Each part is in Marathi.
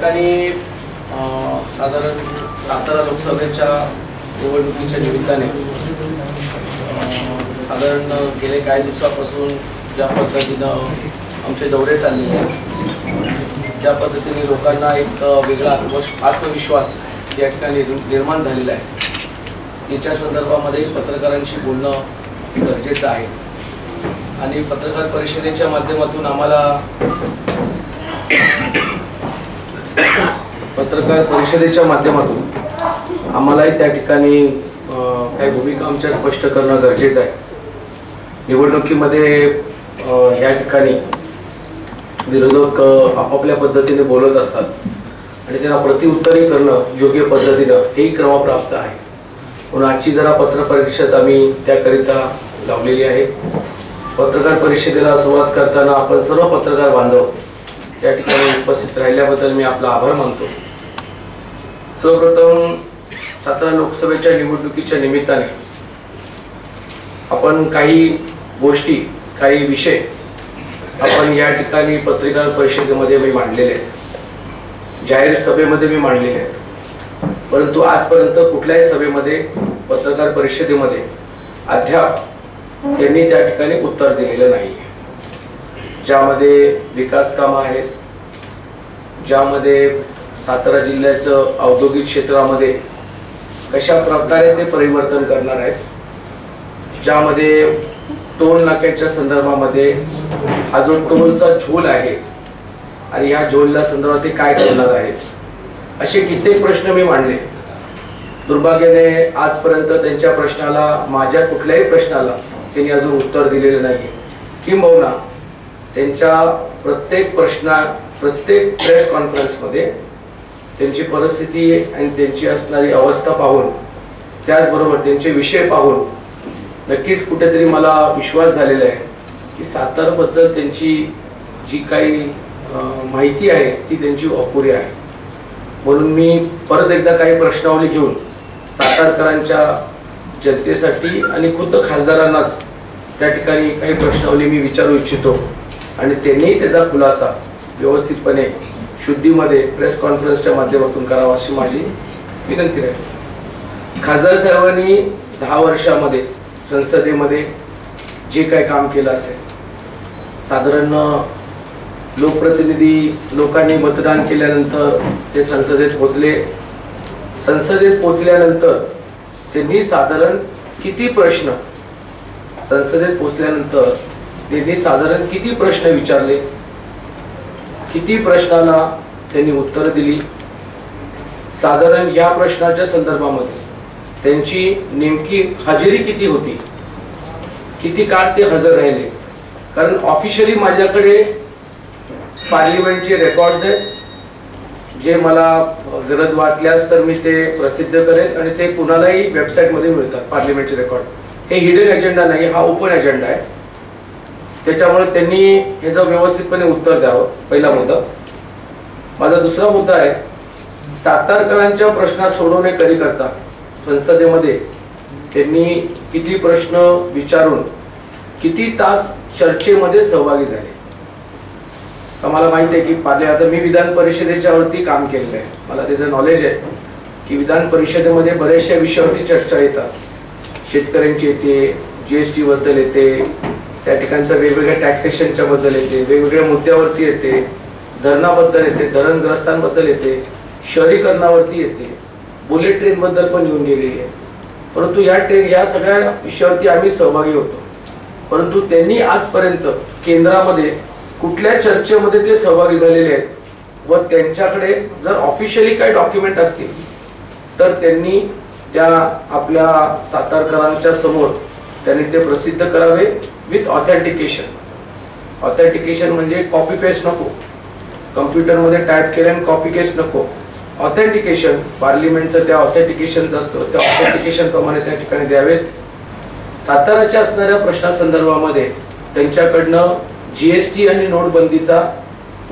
ठिकाणी साधारण सातारा लोकसभेच्या निवडणुकीच्या निमित्ताने साधारण गेले काही दिवसापासून ज्या पद्धतीनं आमचे दौरे चाललेले आहेत, ज्या पद्धतीने लोकांना एक वेगळा आत्मविश्वास या ठिकाणी निर्माण झालेला आहे, याच्या संदर्भामध्ये पत्रकारांशी बोलणं गरजेचं आहे. आणि पत्रकार परिषदेच्या माध्यमातून आम्हालाही त्या ठिकाणी काही भूमिका आमच्या स्पष्ट करणं गरजेचं आहे. निवडणुकीमध्ये या ठिकाणी विरोधक आपापल्या पद्धतीने बोलत असतात आणि त्यांना प्रतिउत्तरही करणं योग्य पद्धतीनं हेही क्रमप्राप्त आहे. म्हणून आजची जरा पत्रपरिषद आम्ही त्याकरिता लावलेली आहे. पत्रकार परिषदेला सुरुवात करताना आपण सर्व पत्रकार बांधव त्या ठिकाणी उपस्थित राहिल्याबद्दल मी आपला आभार मानतो. सर्वप्रथम सातारा लोकसभेच्या निवडणुकीच्या निमित्ताने आपण काही गोष्टी, काही विषय आपण या ठिकाणी पत्रकार परिषदेमध्ये मी मांडलेले आहेत, जाहीर सभेमध्ये मी मांडलेले आहेत. परंतु आजपर्यंत कुठल्याही सभेमध्ये, पत्रकार परिषदेमध्ये अद्याप त्यांनी त्या ठिकाणी उत्तर दिलेलं नाही. ज्यामध्ये विकास कामं आहेत, ज्यामध्ये सातारा जिल्ह्याचं औद्योगिक क्षेत्रामध्ये कशा प्रकारे ते परिवर्तन करणार आहेत, ज्यामध्ये टोल नाक्याच्या संदर्भामध्ये हा जो टोलचा झोल आहे आणि या झोलला संदर्भात ते काय करणार आहेत, असे कित्येक प्रश्न मी मांडले. दुर्भाग्याने आजपर्यंत त्यांच्या प्रश्नाला, माझ्या कुठल्याही प्रश्नाला त्यांनी अजून उत्तर दिलेलं नाही. किंबहुना त्यांच्या प्रत्येक प्रेस कॉन्फरन्समध्ये त्यांची परिस्थिती आणि त्यांची असणारी अवस्था पाहून, त्याचबरोबर त्यांचे विषय पाहून नक्कीच कुठेतरी मला विश्वास झालेला आहे की साताराबद्दल त्यांची जी काही माहिती आहे ती त्यांची अपुरी आहे. म्हणून मी परत एकदा काही प्रश्नावली घेऊन सातारकरांच्या जनतेसाठी आणि खुद्द खासदारांनाच त्या ठिकाणी काही प्रश्नावली मी विचारू इच्छितो आणि त्यांनी त्याचा खुलासा व्यवस्थितपणे शुद्धीमध्ये प्रेस कॉन्फरन्सच्या माध्यमातून करावा अशी माझी विनंती आहे. खासदार साहेबांनी 10 वर्षामध्ये संसदेमध्ये जे काही काम केलं असेल, साधारण लोकप्रतिनिधी लोकांनी मतदान केल्यानंतर ते संसदेत पोहोचले. संसदेत पोहोचल्यानंतर त्यांनी साधारण किती प्रश्न, संसदेत पोहोचल्यानंतर त्यांनी साधारण किती प्रश्न विचारले, किती प्रश्नाला त्यांनी उत्तर दिली, साधारण या प्रश्नाच्या संदर्भामध्ये त्यांची नेमकी हजेरी किती होती, किती काळ ते हजर राहिले. कारण ऑफिशियली माझ्याकडे पार्लिमेंटचे रेकॉर्ड्स आहेत, जे मला गरज वाटल्यास तर मी ते प्रसिद्ध करेन आणि ते कुणालाही वेबसाईटमध्ये मिळतात. पार्लिमेंटचे रेकॉर्ड हे हिडन एजेंडा नाही, हा ओपन एजेंडा आहे. त्याच्यामुळे त्यांनी ह्याचं व्यवस्थितपणे उत्तर द्यावं, पहिला मुद्दा. माझा दुसरा मुद्दा आहे, सातारकरांच्या प्रश्न सोडवण्याकरिता संसदेमध्ये त्यांनी किती प्रश्न विचारून किती तास चर्चेमध्ये सहभागी झाले. मला माहिती आहे की आता मी विधान परिषदेच्या वरती काम केलेलं आहे, मला त्याचं नॉलेज आहे की विधान परिषदेमध्ये बऱ्याचशा विषयावरती चर्चा येतात. शेतकऱ्यांची येते, GST बद्दल येते, त्या ठिकाणच्या वेगवेगळ्या टॅक्सेशनच्या बद्दल येते, वेगवेगळ्या मुद्द्यावरती येते, धरणाबद्दल येते, धरणग्रस्तांबद्दल येते, शहरीकरणावरती येते, बुलेट ट्रेन बद्दल पण येऊन गेलेली आहे. परंतु या सगळ्या विषयावरती आम्ही सहभागी होतो. परंतु त्यांनी आजपर्यंत केंद्रामध्ये कुठल्या चर्चेमध्ये ते सहभागी झालेले आहेत व त्यांच्याकडे जर ऑफिशियली काही डॉक्युमेंट असतील तर त्यांनी त्या आपल्या सातारकरांच्या समोर त्यांनी ते प्रसिद्ध करावे विथ ऑथेंटिकेशन. ऑथेंटिकेशन म्हणजे कॉपी पेस्ट नको, कम्प्युटरमध्ये टाईप केल्याने कॉपी पेस्ट नको. ऑथेंटिकेशन पार्लिमेंटचं त्या ऑथेंटिकेशनचं असतं, त्या ऑथेंटिकेशन प्रमाणे त्या ठिकाणी द्यावेत. साताराच्या असणाऱ्या प्रश्नासंदर्भामध्ये त्यांच्याकडनं GST आणि नोटबंदीचा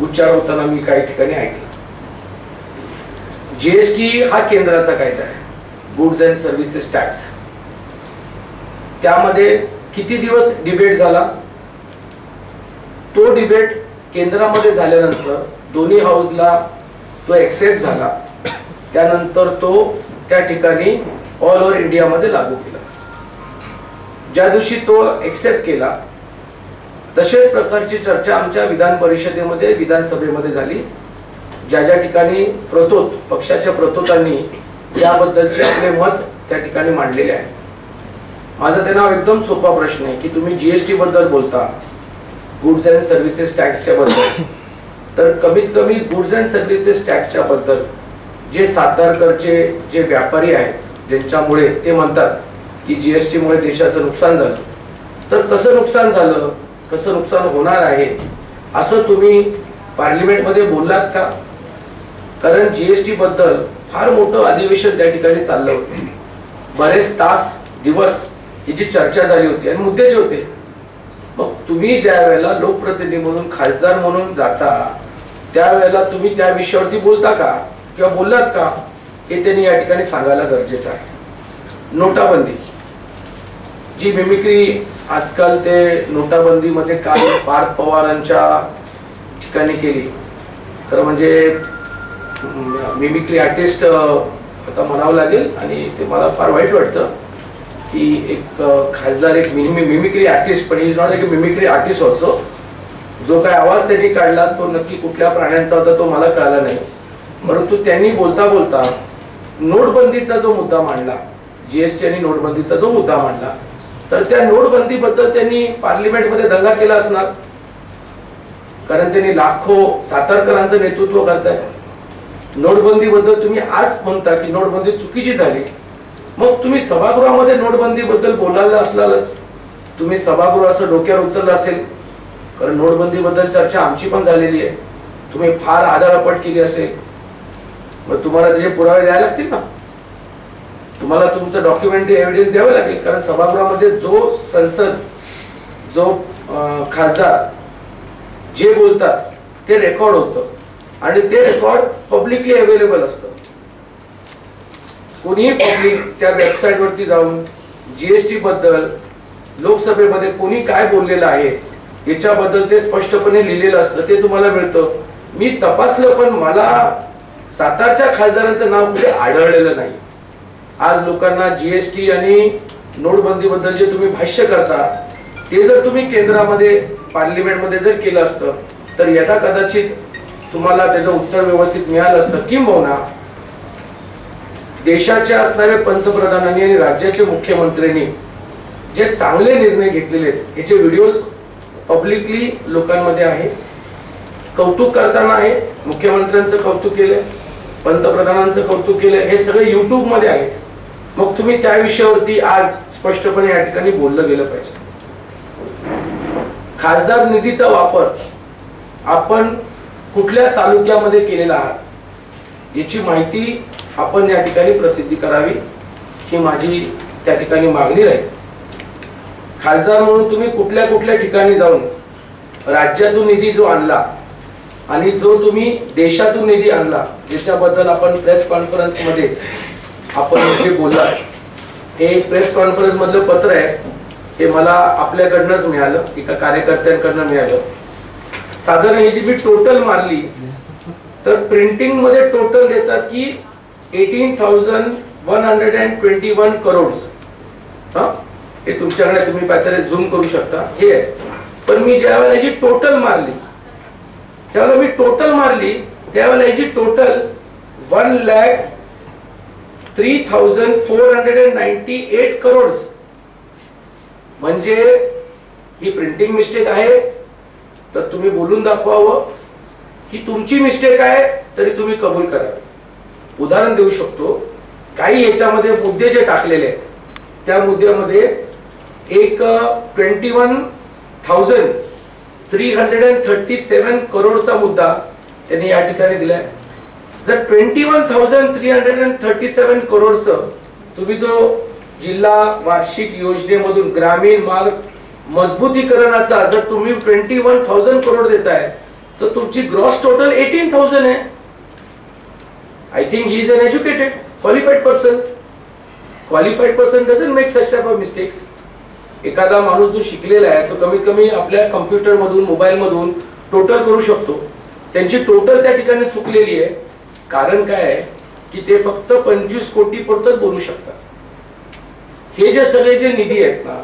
उच्चार होताना मी काही ठिकाणी ऐकलं. GST हा केंद्राचा कायदा आहे, गुड्स अँड सर्व्हिसेस टॅक्स. त्यामध्ये किती दिवस डिबेट झाला, तो डिबेट केंद्रामध्ये झाल्यानंतर दोन्ही हाऊसला तो एक्सेप्ट झाला, त्यानंतर तो त्या ठिकाणी ऑल ओव्हर इंडियामध्ये लागू केला. ज्या दिवशी तो एक्सेप्ट केला तसेच प्रकारची चर्चा आमच्या विधान परिषदेमध्ये विधानसभेमध्ये झाली. ज्या ज्या ठिकाणी पक्षाच्या प्रतोतांनी याबद्दलचे आपले मत त्या ठिकाणी मांडलेले आहे. माझा त्यांना एकदम सोपा प्रश्न आहे की तुम्ही जीएसटी बद्दल बोलता, गुड्स अँड सर्व्हिसेस टॅक्सच्या बद्दल, तर कमीत कमी गुड्स अँड सर्व्हिसेस टॅक्सच्या बद्दल जे सातारकरचे जे व्यापारी आहेत ज्यांच्यामुळे ते म्हणतात की जीएसटी मुळे देशाचं नुकसान झालं, तर कसं नुकसान झालं, कसं नुकसान होणार आहे असं तुम्ही पार्लिमेंटमध्ये बोललात का? कारण जीएसटी बद्दल फार मोठं अधिवेशन त्या ठिकाणी चाललं होतं. बरेच तास दिवस ही जी चर्चा झाली होती आणि मुद्दे जे होते. मग तुम्ही ज्या वेळेला लोकप्रतिनिधी म्हणून खासदार म्हणून जाता त्यावेळेला तुम्ही त्या विषयावरती बोलता का किंवा बोललात का हे त्यांनी या ठिकाणी सांगायला गरजेचं आहे. नोटाबंदी जी मिमिक्री आजकाल ते नोटाबंदीमध्ये काल पार्थ पवारांच्या ठिकाणी केली, खरं म्हणजे मिमिक्री आर्टिस्ट आता म्हणावं लागेल आणि ते मला फार वाईट वाटतं की एक खासदार एक मिमिक्री आर्टिस्ट, पण इज नॉट एक मिमिक्री आर्टिस्ट ऑल्सो. जो काय आवाज त्यांनी काढला तो नक्की कुठल्या प्राण्यांचा होता तो मला कळाला नाही, परंतु त्यांनी बोलता बोलता नोटबंदीचा जो मुद्दा मांडला, जीएसटी आणि नोटबंदीचा जो मुद्दा मांडला, तर त्या नोटबंदीबद्दल त्यांनी पार्लिमेंटमध्ये दंगा केला असणार. कारण त्यांनी लाखो सातारकरांचं नेतृत्व करताय. नोटबंदीबद्दल तुम्ही आज म्हणता की नोटबंदी चुकीची झाली, मग तुम्ही सभागृहामध्ये नोटबंदीबद्दल बोलायला असलाच, तुम्ही सभागृह असं डोक्यावर उचललं असेल, कारण नोटबंदीबद्दल चर्चा आमची पण झालेली आहे, तुम्ही फार आदळपट केली असेल, मग तुम्हाला त्याचे पुरावे द्यावे लागतील ना, तुम्हाला तुमचं डॉक्युमेंटरी एव्हिडन्स द्यावं लागेल. कारण सभागृहामध्ये जो संसद जो खासदार जे बोलतात ते रेकॉर्ड होतं आणि ते रेकॉर्ड पब्लिकली अवेलेबल असतं. कोणीही पब्लिक त्या वेबसाईट वरती जाऊन जीएसटी बद्दल लोकसभेमध्ये कोणी काय बोललेलं आहे याच्याबद्दल ते स्पष्टपणे लिहिलेलं असतं, ते तुम्हाला मिळतं. मी तपासलं पण मला सातारच्या खासदारांचं नाव कुठे आढळलेलं नाही. आज लोकांना जीएसटी आणि नोटबंदी बद्दल जे तुम्ही भाष्य करता ते जर तुम्ही केंद्रामध्ये पार्लिमेंटमध्ये जर केलं असतं तर यथा कदाचित तुम्हाला त्याचं उत्तर व्यवस्थित मिळालं असतं. किंबहुना देशाच्या असणाऱ्या पंतप्रधानांनी आणि राज्याच्या मुख्यमंत्र्यांनी जे चांगले निर्णय घेतलेले आहेत याचे व्हिडिओज पब्लिकली लोकांमध्ये आहे. कौतुक करताना आहे, मुख्यमंत्र्यांचं कौतुक केलंय, पंतप्रधानांचं कौतुक केलंय, हे सगळे युट्यूब मध्ये आहे. मग तुम्ही त्या विषयावरती आज स्पष्टपणे या ठिकाणी बोललं गेलं पाहिजे. खासदार निधीचा वापर आपण कुठल्या तालुक्यामध्ये केलेला आहात याची माहिती आपण या ठिकाणी प्रसिद्धी करावी ही माझी त्या ठिकाणी मागणी राहील. खासदार म्हणून तुम्ही कुठल्या कुठल्या ठिकाणी जाऊन राज्यातून निधी जो आणला आणि जो तुम्ही देशातून निधी आणला ज्याच्याबद्दल आपण प्रेस कॉन्फरन्स मध्ये आपण जे बोलला, हे प्रेस कॉन्फरन्स मधलं पत्र आहे, हे मला आपल्याकडनंच मिळालं, एका कार्यकर्त्यांकडनं मिळालं. साधारण याची मी टोटल मारली तर प्रिंटिंग मध्ये टोटल देतात की 18,121 करोड्स. हे तुमच्याकडे तुम्ही पाहिजे झूम करू शकता, हे आहे. पण मी ज्यावेळेला याची टोटल मारली, ज्यावेळेला मी टोटल मारली त्यावेळेला याची टोटल 1,03,498 करोड्स. म्हणजे ही प्रिंटिंग मिस्टेक आहे तर तुम्ही बोलून दाखवावं, की तुमची मिस्टेक आहे तरी तुम्ही कबूल करा. उदाहरण देऊ शकतो, काही याच्यामध्ये मुद्दे जे टाकलेले आहेत त्या मुद्द्यामध्ये एक 21,337 करोडचा मुद्दा त्यांनी या ठिकाणी दिलाय. जर 21,337 करोडचं तुम्ही जो जिल्हा वार्षिक योजनेमधून ग्रामीण मार्ग मजबूतीकरणाचा जर तुम्ही 21,000 करोड देताय तर तुमची ग्रॉस टोटल 18,000 आहे. I think he is an educated qualified person. Qualified person doesn't make such type of mistakes. एखादा माणूस जो शिकलेला आहे तो कमीत कमी आपल्या कम्प्युटर मधून मोबाईल मधून टोटल करू शकतो. त्यांची टोटल त्या ठिकाणी चुकलेली आहे कारण काय आहे की ते फक्त 25 कोटी पुरतच बोलू शकतात. हे जे सगळे जे निधी आहेत ना,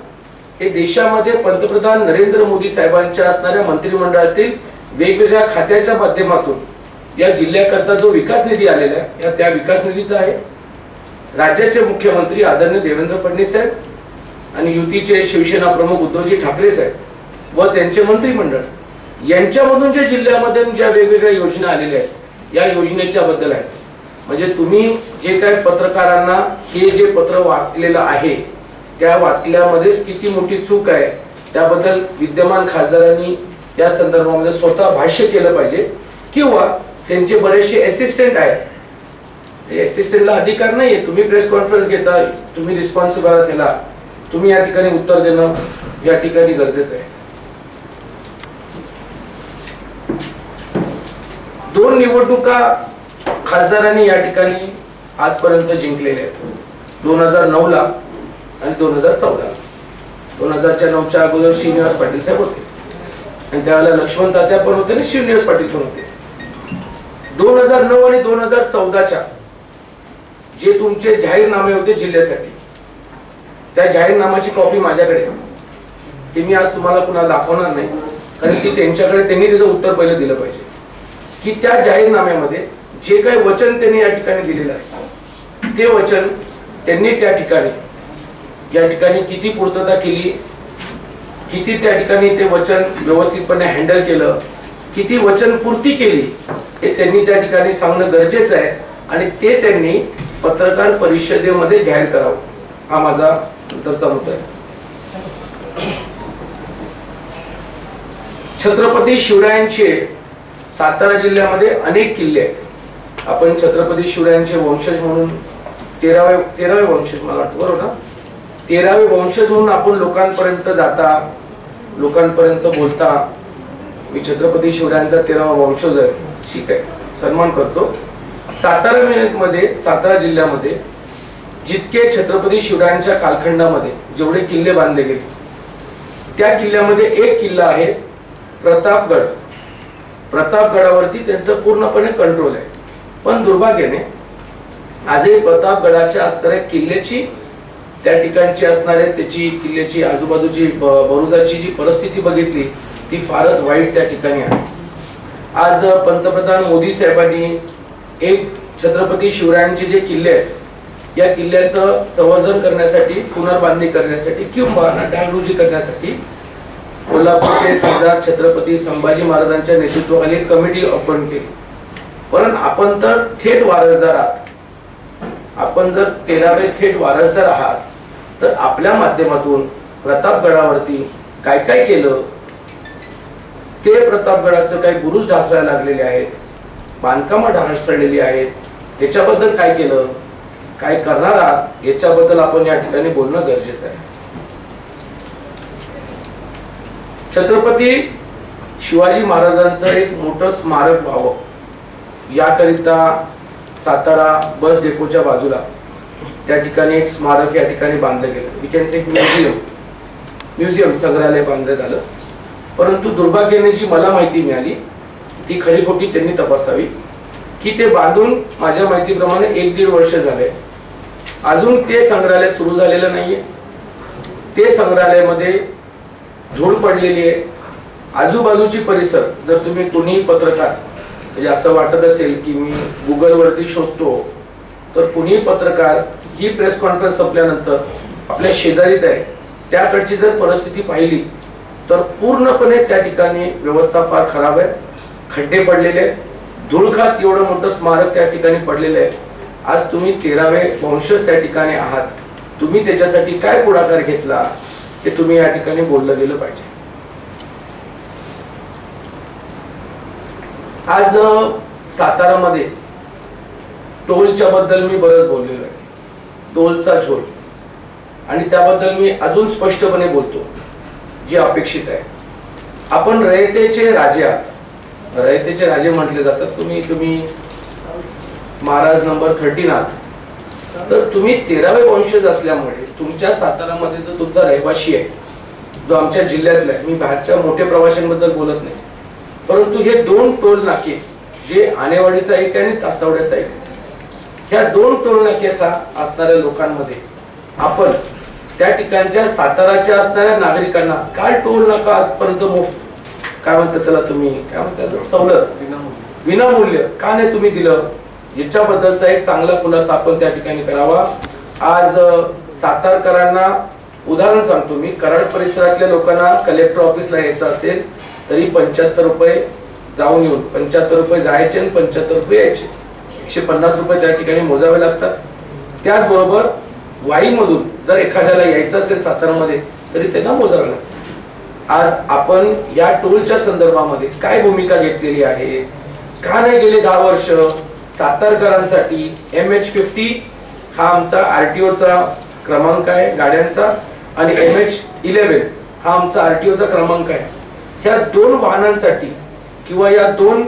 हे देशामध्ये पंतप्रधान नरेंद्र मोदी साहेबांच्या असणाऱ्या मंत्रिमंडळातील वेगवेगळ्या खात्याच्या माध्यमातून या जिल्ह्याकरता जो विकास निधी आलेला आहे, या त्या विकास निधीचा आहे. राज्याचे मुख्यमंत्री आदरणीय देवेंद्र फडणवीस साहेब आणि युतीचे शिवसेना प्रमुख उद्धवजी ठाकरे साहेब व त्यांचे मंत्रिमंडळ यांच्यामधून जे जिल्ह्यामध्ये ज्या वेगवेगळ्या योजना आलेल्या आहेत, या योजनेच्या बद्दल आहे. म्हणजे तुम्ही जे काय पत्रकारांना हे जे पत्र वाटलेलं आहे, त्या वाटल्यामध्येच किती मोठी चूक आहे त्याबद्दल विद्यमान खासदारांनी या संदर्भामध्ये स्वतः भाष्य केलं पाहिजे. किंवा त्यांचे बरेचसे असिस्टंट आहेत, असिस्टंटला अधिकार नाहीये. तुम्ही प्रेस कॉन्फरन्स घेता, तुम्ही रिस्पॉन्सिबल आहात त्याला, तुम्ही या ठिकाणी उत्तर देणं या ठिकाणी गरजेचं आहे. 2 निवडणुका खासदारांनी या ठिकाणी आजपर्यंत जिंकलेल्या आहेत. 2009 ला आणि 2014. 2009च्या अगोदर श्रीनिवास पाटील साहेब होते आणि त्यावेळेला लक्ष्मण तात्या पण होते आणि श्रीनिवास पाटील पण होते. 2009 आणि 2014च्या जे तुमचे जाहीरनामे होते जिल्ह्यासाठी, त्या जाहीरनामाची कॉपी माझ्याकडे, ती मी आज तुम्हाला कुणाला दाखवणार नाही, कारण ती त्यांच्याकडे, त्यांनी त्याचं उत्तर पहिलं दिलं पाहिजे की त्या जाहीरनाम्यामध्ये जे काही वचन त्यांनी या ठिकाणी दिलेलं आहे, ते वचन त्यांनी त्या ठिकाणी या ठिकाणी किती पूर्तता केली, किती त्या ठिकाणी ते वचन व्यवस्थितपणे हँडल केलं, किती वचन पूर्ती केली, हे त्यांनी त्या ठिकाणी सांगणं गरजेचं आहे. आणि ते त्यांनी पत्रकार परिषदेमध्ये जाहीर करावं, हा माझा नंतरचा मुद्दा आहे. छत्रपती शिवरायांचे सातारा जिल्ह्यामध्ये अनेक किल्ले आहेत. आपण छत्रपती शिवरायांचे वंशज म्हणून 13वे वंशज, मला वाटतं बरोबर ना, 13वे वंशज म्हणून आपण लोकांपर्यंत जाता, लोकांपर्यंत बोलता. मी छत्रपती शिवरायांचा 13वा वंशज आहे, ठीक आहे, सन्मान करतो. सातारा जिल्ह्यामध्ये जितके छत्रपती शिवरायांच्या कालखंडामध्ये जेवढे किल्ले बांधले गेले, त्या किल्ल्यामध्ये एक किल्ला आहे प्रतापगड. प्रतापगडावरती त्यांचं पूर्णपणे कंट्रोल आहे. पण दुर्भाग्याने आजही प्रतापगडाच्या असणाऱ्या किल्ल्याची, त्या ठिकाणची असणाऱ्या त्याची किल्ल्याची आजूबाजूची बरुजाची जी परिस्थिती बघितली, ती फारच वाईट त्या ठिकाणी आहे. आज पंतप्रधान मोदी साहेबांनी एक छत्रपती शिवरायांचे जे किल्ले आहेत, या किल्ल्याचं संवर्धन करण्यासाठी, पुनर्बांधणी करण्यासाठी किंवा डागडुजी करण्यासाठी कोल्हापूरचे खासदार छत्रपती संभाजी महाराजांच्या नेतृत्वाखाली कमिटी अपॉइंट केली. पण आपण तर थेट वारसदार आहात. आपण जर 13वे थेट वारसदार आहात, तर आपल्या माध्यमातून प्रतापगडावरती काय काय केलं, ते प्रतापगडाचं काही बुरुज ढासळायला लागलेले आहेत, बांधकामं ढासळलेली आहेत, त्याच्याबद्दल काय केलं, काय करणार आहात, याच्याबद्दल आपण या ठिकाणी बोलणं गरजेचं आहे. छत्रपती शिवाजी महाराजांचं एक मोठं स्मारक व्हावं, याकरिता सातारा बस डेपोच्या बाजूला त्या ठिकाणी एक स्मारक या ठिकाणी बांधलं गेलं. वी कॅन से म्युझियम, संग्रहालय बांधण्यात आलं. परंतु दुर्भाग्याने जी मला माहिती मिळाली, ती खरी खोटी त्यांनी तपासावी, की ते बांधून माझ्या माहितीप्रमाणे 1-1.5 वर्ष झाले, अजून ते संग्रहालय सुरू झालेलं नाहीये. ते संग्रहालयामध्ये धूळ पडलेली आहे. आजूबाजूची परिसर, जर तुम्ही कुणीही पत्रकार, म्हणजे असं वाटत असेल की मी गुगलवरती शोधतो, तर कुणीही पत्रकार ही प्रेस कॉन्फरन्स संपल्यानंतर आपल्या शेजारीच आहे, त्याकडची जर परिस्थिती पाहिली तर पूर्णपणे त्या ठिकाणी व्यवस्था फार खराब आहे. खड्डे पडलेले आहेत, धूळखात एवढं मोठं स्मारक त्या ठिकाणी पडलेलं आहे. आज तुम्ही 13वे वंशज त्या ठिकाणी आहात, तुम्ही त्याच्यासाठी काय पुढाकार घेतला ते तुम्ही या ठिकाणी बोललं गेलं पाहिजे. आज सातारामध्ये टोलच्या बद्दल मी बरंच बोललेलो आहे, टोलचा झोल, आणि त्याबद्दल मी अजून स्पष्टपणे बोलतो, जे अपेक्षित आहे. आपण रयतेचे राजे आहात, रयतेचे राजे म्हटले जातात. तुम्ही महाराज नंबर 13 आहात, तर तुम्ही 13वे वंशज असल्यामुळे तुमच्या सातारामध्ये जो तुमचा रहिवाशी आहे, जो आमच्या जिल्ह्यातला आहे, मी बाहेरच्या मोठ्या प्रवाशांबद्दल बोलत नाही, परंतु हे 2 टोल नाके जे आणेवाडीचा एक आहे आणि तासावड्याचा एक. ह्या दोन टोल नाक्याचा असणाऱ्या लोकांमध्ये आपण त्या ठिकाणच्या साताराच्या असणाऱ्या नागरिकांना काय टोल नाका आजपर्यंत मोफत काय म्हणतात त्याला तुम्ही काय म्हणतात सवलत विनामूल्य का नाही तुम्ही दिलं, याच्याबद्दलचा एक चांगला खुलासा आपण त्या ठिकाणी करावा. आज सातारकरांना उदाहरण सांगतो मी, कराड परिसरातल्या लोकांना कलेक्टर ऑफिसला यायचं असेल तरी 75 रुपये जाऊन येऊन, 75 रुपये जायचे आणि 75 रुपये यायचे, 150 रुपये त्या ठिकाणी मोजावे लागतात. त्याचबरोबर वाईमधून जर एखाद्याला यायचं असेल सातारामध्ये तरी त्यांना मोजावे लागतं. आज आपण या टोलच्या संदर्भामध्ये काय भूमिका घेतलेली आहे, का नाही गेले 10 वर्ष सातारकरांसाठी MH50 हा आमचा RTOचा क्रमांक आहे गाड्यांचा आणि MH11 हा आमचा RTOचा क्रमांक आहे. ह्या दोन वाहनांसाठी किंवा या दोन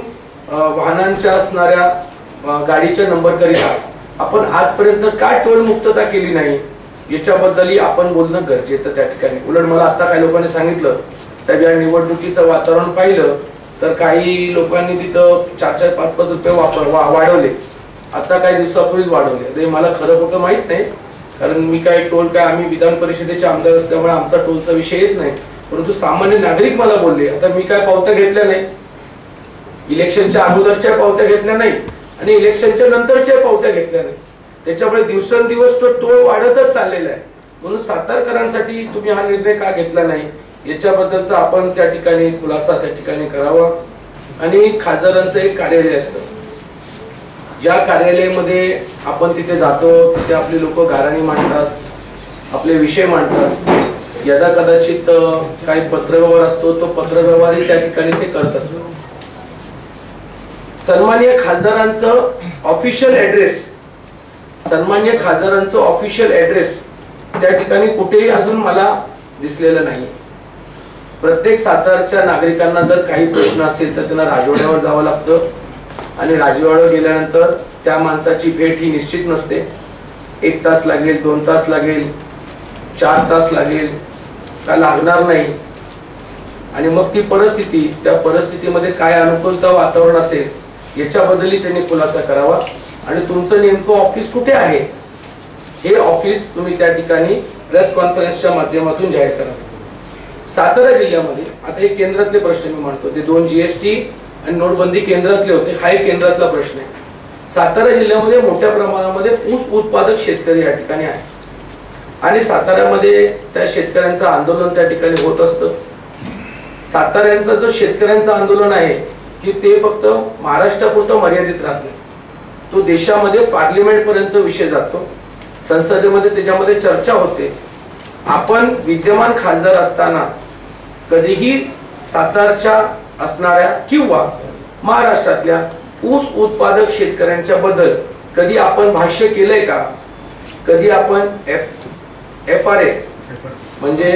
वाहनांच्या असणाऱ्या गाडीच्या नंबर करिता आपण आजपर्यंत काय टोल मुक्तता केली नाही याच्याबद्दलही आपण बोलणं गरजेचं त्या ठिकाणी. उलट मला आता काही लोकांनी सांगितलं साहेब या निवडणुकीचं वातावरण पाहिलं तर काही लोकांनी तिथं 4-4, 5-5 रुपये वाढवले, आता काही दिवसापूर्वीच वाढवले. मला खरं खोटं माहित नाही, कारण मी काय टोल काय आम्ही विधान परिषदेचे आमदार असल्यामुळे आमचा टोलचा विषय येत नाही, परंतु सामान्य नागरिक मला बोलले. आता मी काय पावत्या घेतल्या नाही, इलेक्शनच्या अगोदरच्या पावत्या घेतल्या नाही आणि इलेक्शनच्या नंतरच्या पावत्या घेतल्या नाही, त्याच्यामुळे दिवसेंदिवस तो टोल वाढतच चाललेला आहे. म्हणून सातारकरांसाठी तुम्ही हा निर्णय का घेतला नाही याच्याबद्दलचा आपण त्या ठिकाणी खुलासा त्या ठिकाणी करावा. आणि खासदारांचं एक कार्यालय असतं, ज्या कार्यालयामध्ये आपण तिथे जातो तिथे आपली लोक गाराणी मांडतात, आपले विषय मांडतात, यदा कदाचित काही पत्रव्यवहार असतो तो पत्रव्यवहारही त्या ठिकाणी ते करत असतात. सन्माननीय खासदारांचं ऑफिशियल ऍड्रेस, सन्माननीय खासदारांचं ऑफिशियल ऍड्रेस त्या ठिकाणी कुठेही अजून मला दिसलेलं नाही. प्रत्येक सातारच्या नागरिकांना जर काही प्रश्न असेल तर त्यांना राजवाड्यावर जावं लागतं आणि राजवाड्यावर गेल्यानंतर त्या माणसाची भेट ही निश्चित नसते. 1 तास लागेल, 2 तास लागेल, 4 तास लागेल का लागणार नाही. आणि मग ती परिस्थिती, त्या परिस्थितीमध्ये काय अनुकूलता वातावरण असेल याच्याबद्दलही त्यांनी खुलासा करावा. आणि तुमचं नेमकं ऑफिस कुठे आहे हे ऑफिस तुम्ही त्या ठिकाणी प्रेस कॉन्फरन्सच्या माध्यमातून जाहीर करा. सातारा जिल्ह्यामध्ये आता हे केंद्रातले प्रश्न मी म्हणतो, ते 2 GST आणि नोटबंदी केंद्रातले होते, हा एक केंद्रातला प्रश्न आहे. सातारा जिल्ह्यामध्ये मोठ्या प्रमाणामध्ये ऊस उत्पादक शेतकरी या ठिकाणी आहे आणि साताऱ्यामध्ये त्या शेतकऱ्यांचं आंदोलन त्या ठिकाणी होत असतं. साताऱ्यांचं जो शेतकऱ्यांचं आंदोलन आहे की ते फक्त महाराष्ट्रापुरतं मर्यादित राहत नाही, तो देशामध्ये पार्लिमेंट पर्यंत विषय जातो, संसदेमध्ये त्याच्यामध्ये चर्चा होते. आपण विद्यमान खासदार असताना कधीही सातारच्या असणाऱ्या किंवा महाराष्ट्रातल्या ऊस उत्पादक शेतकऱ्यांच्या बद्दल कधी आपण भाष्य केलंय का? कधी आपण FRA म्हणजे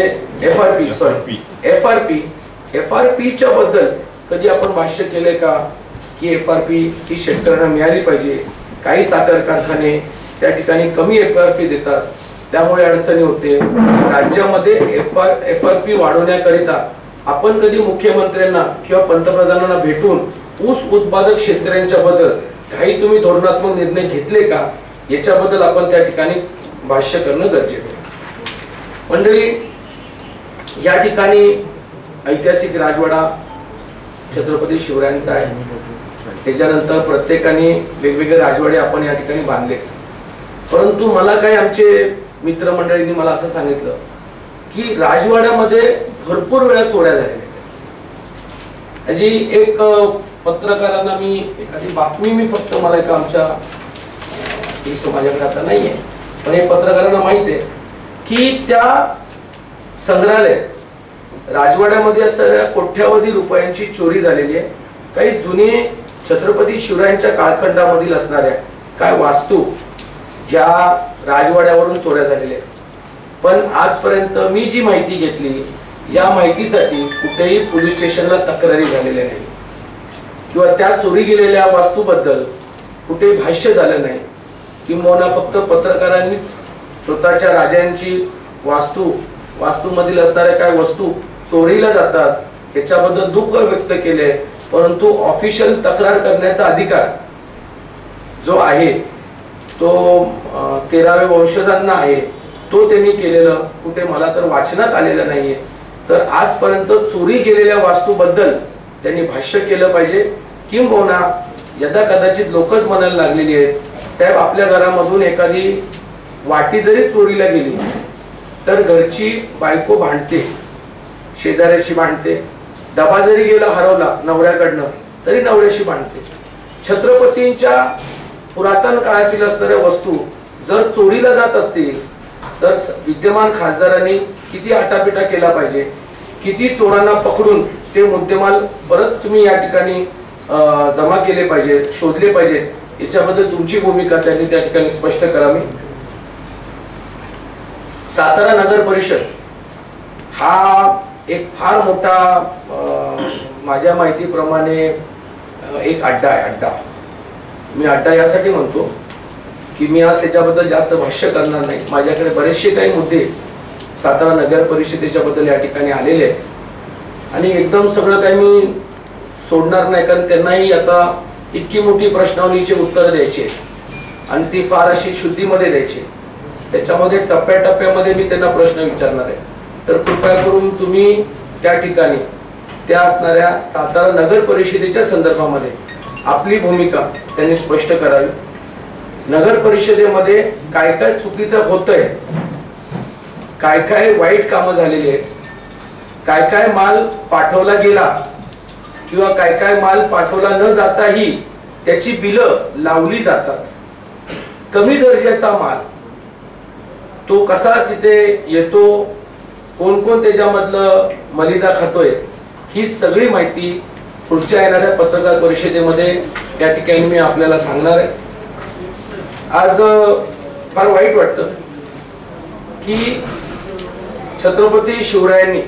FRP च्या बद्दल कधी आपण भाष्य केलंय का की FRP ही शेतकऱ्यांना मिळाली पाहिजे? काही साखर कारखाने त्या ठिकाणी कमी FRP देतात, त्यामुळे अडचणी होते. राज्यामध्ये FRP वाढवण्याकरिता आपण कधी मुख्यमंत्र्यांना किंवा पंतप्रधानांना भेटून ऊस उत्पादक शेतकऱ्यांच्या बद्दल काही तुम्ही धोरणात्मक निर्णय घेतले का याच्याबद्दल आपण त्या ठिकाणी भाष्य करणं गरजेचं आहे. मंडळी, या ठिकाणी ऐतिहासिक राजवाडा छत्रपती शिवरायांचा आहे. त्याच्यानंतर प्रत्येकाने वेगवेगळे राजवाडे आपण या ठिकाणी बांधले, परंतु मला काही आमचे मित्रमंडळींनी मला असं सांगितलं की राजवाड्यामध्ये भरपूर वेळा चोऱ्या झालेल्या. याची एक पत्रकारांना मी एखादी बातमी मी फक्त मला एका आमच्या माझ्याकडे आता नाहीये, पण हे पत्रकारांना माहिती आहे की त्या संग्रहालय राजवाड्यामध्ये असणाऱ्या कोट्यावधी रुपयांची चोरी झालेली आहे. काही जुने छत्रपती शिवरायांच्या कालखंडामधील असणाऱ्या काय वास्तू ज्या राजवाड्यावरून चोऱ्या झालेल्या. पण आजपर्यंत मी जी माहिती घेतली या माहितीसाठी कुठेही पोलीस स्टेशनला तक्रारी झालेल्या नाही किंवा त्या चोरी गेलेल्या वास्तूबद्दल कुठे भाष्य झालं नाही. किंबहुना फक्त पत्रकारांनीच स्वतःच्या राजांची वास्तूमधील असणाऱ्या काय वस्तू चोरीला जातात याच्याबद्दल दुःख व्यक्त केले परंतु ऑफिशियल तक्रार करण्याचा अधिकार जो आहे तो 13व्या वंशजांना आहे, तो त्यांनी केलेलं कुठे मला तर वाचनात आलेलं नाहीये. तर आजपर्यंत चोरी गेलेल्या वास्तूबद्दल त्यांनी भाष्य केलं पाहिजे. किंबहुना यदा कदाचित लोकच म्हणायला लागलेली आहेत, साहेब आपल्या घरामधून एखादी वाटी जरी चोरीला गेली तर घरची बायको भांडते, शेजाऱ्याशी भांडते. डबा जरी गेला हरवला नवऱ्याकडनं तरी नवऱ्याशी भांडते. छत्रपतींच्या पुरातन काळातील असणाऱ्या वस्तू जर चोरीला जात असतील तर विद्यमान खासदारांनी किती आटापिटा केला पाहिजे, किती चोरांना पकडून ते मुद्देमाल परत तुम्ही या ठिकाणी जमा केले पाहिजे, शोधले पाहिजे, याच्याबद्दल तुमची भूमिका त्यांनी त्या ठिकाणी स्पष्ट करावी. सातारा नगर परिषद हा एक फार मोठा माझ्या माहितीप्रमाणे एक अड्डा आहे. अड्डा मी अड्डा यासाठी म्हणतो की मी आज त्याच्याबद्दल जास्त भाष्य करणार नाही. माझ्याकडे बरेचसे काही मुद्दे सातारा नगर परिषदेच्या बद्दल या ठिकाणी आलेले आहेत आणि एकदम सगळं काही मी सोडणार नाही, कारण त्यांनाही आता इतकी मोठी प्रश्नावलीची उत्तर द्यायची आणि ती फार अशी शुद्धीमध्ये द्यायची. त्याच्यामध्ये टप्प्याटप्प्यामध्ये मी त्यांना प्रश्न विचारणार आहे. तर कृपया करून तुम्ही त्या ठिकाणी त्या असणाऱ्या सातारा नगर परिषदेच्या संदर्भामध्ये आपली भूमिका त्यांनी स्पष्ट करावी. नगर परिषदेमध्ये काय काय चुकीचं होतंय, काय काय वाईट कामं झालेली आहेत, काय काय माल पाठवला गेला किंवा काय काय माल पाठवला न जाताही त्याची बिलं लावली जातात. कमी दर्जाचा माल तो कसा तिथे येतो, कोण कोण त्याच्यामधलं मलिदा खातोय, ही सगळी माहिती पुढच्या येणाऱ्या पत्रकार परिषदेमध्ये या ठिकाणी मी आपल्याला सांगणार आहे. आज फार वाईट वाटतं की छत्रपती शिवरायांनी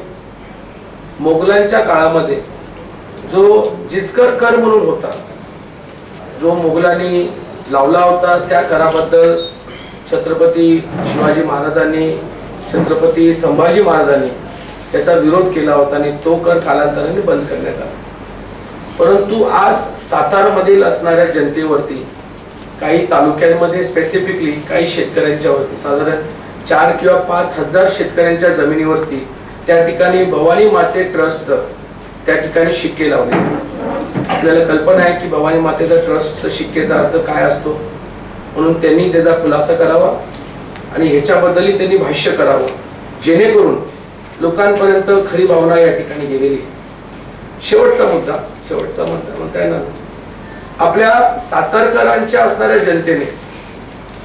मोगलांच्या काळामध्ये जो जिचकर कर म्हणून होता, जो मोगलांनी लावला होता, त्या कराबद्दल छत्रपती शिवाजी महाराजांनी, छत्रपती संभाजी महाराजांनी त्याचा विरोध केला होता आणि तो कर कालांतराने बंद करण्यात आला. परंतु आज सातारामधील असणाऱ्या जनतेवरती, काही तालुक्यांमध्ये स्पेसिफिकली काही शेतकऱ्यांच्या वरती, साधारण 4 किंवा 5 हजार शेतकऱ्यांच्या जमिनीवरती त्या ठिकाणी भवानी माते ट्रस्ट त्या ठिकाणी शिक्के लावले. आपल्याला कल्पना आहे की भवानी मातेचा ट्रस्टचा शिक्केचा अर्थ काय असतो, म्हणून त्यांनी त्याचा खुलासा करावा आणि ह्याच्याबद्दलही त्यांनी भाष्य करावं, जेणेकरून लोकांपर्यंत खरी भावना या ठिकाणी गेलेली. शेवटचा मुद्दा म्हणताय ना, आपल्या सातारकरांच्या असणाऱ्या जनतेने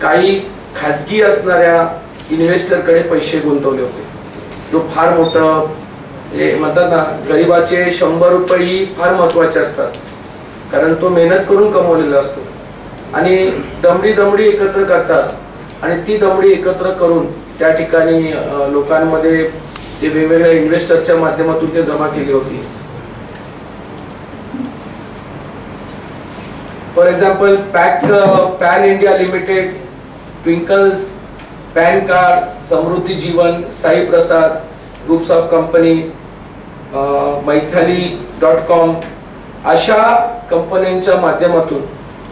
काही खाजगी असणाऱ्या इन्व्हेस्टरकडे पैसे गुंतवले होते. जो फार मोठं म्हणतात ना, गरिबाचे 100 रुपये फार महत्वाचे असतात, कारण तो मेहनत करून कमवलेला असतो आणि दमडी एकत्र करतात आणि ती दमडी एकत्र करून त्या ठिकाणी लोकांमध्ये ते वेगवेगळ्या इन्व्हेस्टरच्या माध्यमातून ते जमा केली होती. For example pan India limited, twinkles, pan card, Samruddhi Jeevan, Sai Prasad, groups of company, मैथाली.com अशा कंपन्यांच्या माध्यमातून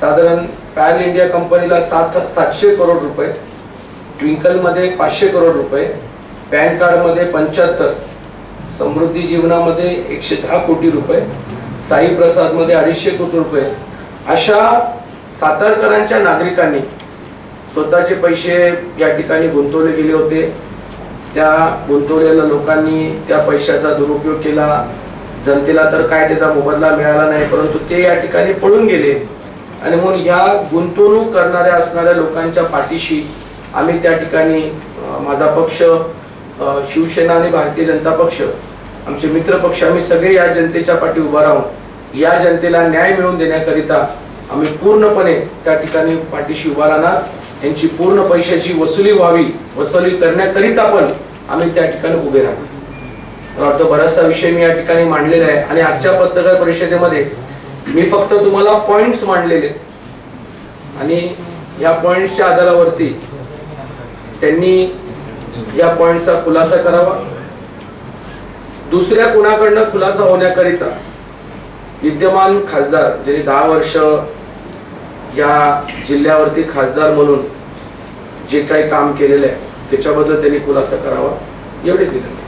साधारण पॅन इंडिया कंपनीला 700 करोड रुपये, ट्विंकल मध्ये 500 करोड रुपये, पॅन कार्ड मध्ये 75, समृद्धी जीवनामध्ये 110 कोटी रुपये, साई प्रसाद मध्ये 250 कोटी रुपये अशा सातारकरांच्या नागरिकांनी स्वतःचे पैसे या ठिकाणी गुंतवले गेले होते. त्या गुंतवलेल्या लोकांनी त्या पैशाचा दुरुपयोग केला. जनतेला तर काय त्याचा मोबदला मिळाला नाही, परंतु ते या ठिकाणी पळून गेले आणि म्हणून ह्या गुंतवणूक करणाऱ्या असणाऱ्या लोकांच्या पाठीशी आम्ही त्या ठिकाणी, माझा पक्ष, शिवसेना आणि भारतीय जनता पक्ष, आमचे मित्र पक्ष, आम्ही सगळे या जनतेच्या पाठी उभा राहून या जनतेला न्याय मिळवून देण्याकरिता आम्ही पूर्णपणे त्या ठिकाणी पाठीशी उभा राहणार. यांची पूर्ण पैशाची वसुली व्हावी, वसुली करण्याकरिता पण आम्ही त्या ठिकाणी उभे राहतो. बराचसा विषय मी या ठिकाणी मांडलेला आहे आणि आजच्या पत्रकार परिषदेमध्ये मी फक्त तुम्हाला पॉइंट्स मांडलेले आणि या पॉइंट्सच्या आधारावरती त्यांनी या पॉइंटचा खुलासा करावा. दुसऱ्या कुणाकडनं खुलासा होण्याकरिता विद्यमान खासदार ज्यांनी 10 वर्ष या जिल्ह्यावरती खासदार म्हणून जे काही काम केलेलं आहे त्याच्याबद्दल त्यांनी खुलासा करावा, एवढीच विनंती.